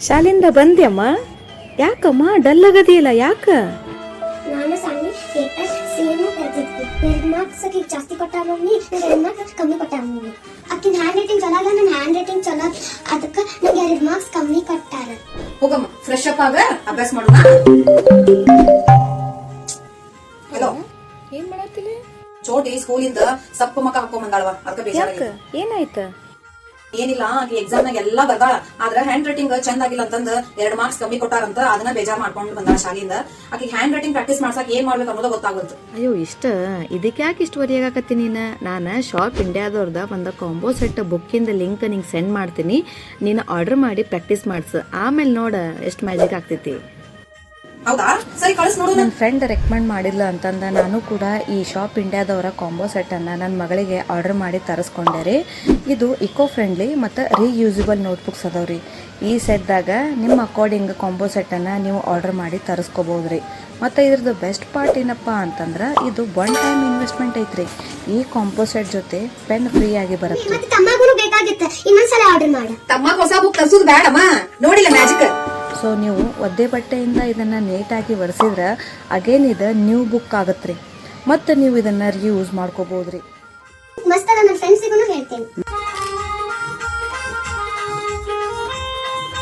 ಶಾಲಿಂದ ಬಂದ್ಯಮ್ಮ? ಯಾಕಮ್ಮ ಡಲ್ ಆಗದಿಲ್ಲ? ಯಾಕ? ನಾನು ಸಣ್ಣ ಪೇಪರ್ ಸೇಮ್ ಬರ್ತಿದ್ವಿ. 2 ಮಾರ್ಕ್ಸ್ ಜಾಸ್ತಿ ಕೊಟ್ಟಾರ ಮಮ್ಮಿ, 2 ಮಾರ್ಕ್ಸ್ ಕಮ್ಮಿ ಕೊಟ್ಟಾರ ಮಮ್ಮಿ. ಅಕ್ಕಿನ ಹ್ಯಾಂಡ್ ರೈಟಿಂಗ್ ಚಲೋ ಅಲ್ಲ, ನನ್ನ ಹ್ಯಾಂಡ್ ರೈಟಿಂಗ್ ಚಲೋ, ಅದಕ್ಕೆ ನಂಗೆ 2 ಮಾರ್ಕ್ಸ್ ಕಮ್ಮಿ ಕೊಟ್ಟಾರ. ಹೋಗಮ್ಮ ಫ್ರೆಶ್ ಅಪ್ ಆಗ ಅಭ್ಯಾಸ ಮಾಡೋಣ. ಹಲೋ, ಏನ್ ಮಾಡತ್ತಿಲ್ಲ? ಚೋಟಿ ಸ್ಕೂಲಿಂದ ಸಪ್ಪ ಮಕ್ಕ ಹಾಕೊಂಡ್ ಬಂದಾಳವ, ಅದಕ್ಕೆ ಬೇಜಾರ. ಏನಾಯ್ತ? ಏನಿಲ್ಲ, ಆಕಿ ಎಕ್ಸಾಮ್ ನಾಗ ಎಲ್ಲಾ ಬರ್ದಾಳ, ಆದ್ರ ಹ್ಯಾಂಡ್ ರೈಟಿಂಗ್ ಚಂದ ಆಗಿಲ್ಲ ಅಂತಂದ್ 2 ಮಾರ್ಕ್ಸ್ ಕಮ್ಮಿ ಕೊಟ್ಟಾರಂತ. ಅದನ್ನ ಬೇಜಾರ್ ಮಾಡ್ಕೊಂಡ್ ಬಂದಾಳ ಶಾಲೆಯಿಂದ. ಆಕಿ ಹ್ಯಾಂಡ್ ರೈಟಿಂಗ್ ಪ್ರಾಕ್ಟೀಸ್ ಮಾಡ್ಸಕ್ ಏನ್ ಮಾಡ್ಬೇಕು ಅನ್ನೋದು ಗೊತ್ತಾಗುತ್ತೆ. ಅಯ್ಯೋ ಇದಕ್ಕೆ ಯಾಕೆ ಇಷ್ಟು ವರಿಯಾಗತ್ತಿ ನೀನು? ನಾನು ಶಾಪ್ ಇಂಡಿಯಾದವ್ರದ ಒಂದು ಕಾಂಬೋ ಸೆಟ್ ಬುಕ್ಕಿಂದ ಲಿಂಕ್ ನಿಂಗೆ ಸೆಂಡ್ ಮಾಡ್ತೀನಿ. ನೀನು ಆರ್ಡರ್ ಮಾಡಿ ಪ್ರಾಕ್ಟೀಸ್ ಮಾಡಿಸು. ಆಮೇಲೆ ನೋಡ ಎಷ್ಟು ಮ್ಯಾಜಿಕ್ ಆಗ್ತೈತಿ. ಹೌದಾ, ಸರಿ ಕಳಿಸ್ ನೋಡು. ನನ್ನ ಫ್ರೆಂಡ್ ರೆಕಮೆಂಡ್ ಮಾಡಿಲ್ಲ ಅಂತಂದ ನಾನು ಕೂಡ ಈ ಶಾಪ್ ಇಂಡಿಯಾದವರ ಕಾಂಬೋ ಸೆಟ್ಟನ್ನು ನನ್ನ ಮಗಳಿಗೆ ಆರ್ಡರ್ ಮಾಡಿ ತರಿಸ್ಕೊಂಡೆ ರೀ. ಇದು ಇಕೋ ಫ್ರೆಂಡ್ಲಿ ಮತ್ತು ರೀಯೂಸಬಲ್ ನೋಟ್ಬುಕ್ಸ್ ಅದಾವ್ರಿ. ಈ ಸೆಟ್ದಾಗ ನಿಮ್ಮ ಅಕಾರ್ಡಿಂಗ್ ಕಾಂಬೋ ಸೆಟ್ಟನ್ನು ನೀವು ಆರ್ಡರ್ ಮಾಡಿ ತರಿಸ್ಕೋಬೋದು ರೀ. ಮತ್ತು ಇದ್ರದ್ದು ಬೆಸ್ಟ್ ಪಾರ್ಟ್ ಏನಪ್ಪ ಅಂತಂದ್ರೆ ಇದು 1 ಟೈಮ್ ಇನ್ವೆಸ್ಟ್ಮೆಂಟ್ ಐತ್ರಿ. ಈ ಕಾಂಬೋ ಸೆಟ್ ಜೊತೆ ಪೆನ್ ಫ್ರೀ ಆಗಿ ಬರುತ್ತೆ. ಮತ್ತೆ ತಮ್ಮಗೂ ಬೇಕಾಗಿತ್ತು, ಇನ್ನೊಂದ್ಸಲ ಆರ್ಡರ್ ಮಾಡು. ತಮ್ಮ ಹೊಸ ಬುಕ್ ತರಿಸೋದು ಬೇಡಮ್ಮ, ನೋಡಿಲ್ಲ ಮ್ಯಾಜಿಕ್. ಸೊ ನೀವು ಒದ್ದೆ ಬಟ್ಟೆಯಿಂದ ಇದನ್ನು ನೀಟಾಗಿ ಒರೆಸಿದ್ರೆ ಅಗೇನ್ ಇದು ನ್ಯೂ ಬುಕ್ ಆಗತ್ತೆ ರೀ. ಮತ್ತು ನೀವು ಇದನ್ನು ರಿಯೂಸ್ ಮಾಡ್ಕೋಬೋದು ರೀ. ಮಸ್ತ್ ಅದ, ನನ್ನ ಫ್ರೆಂಡ್ಸಿಗೂ ಹೇಳ್ತೀನಿ.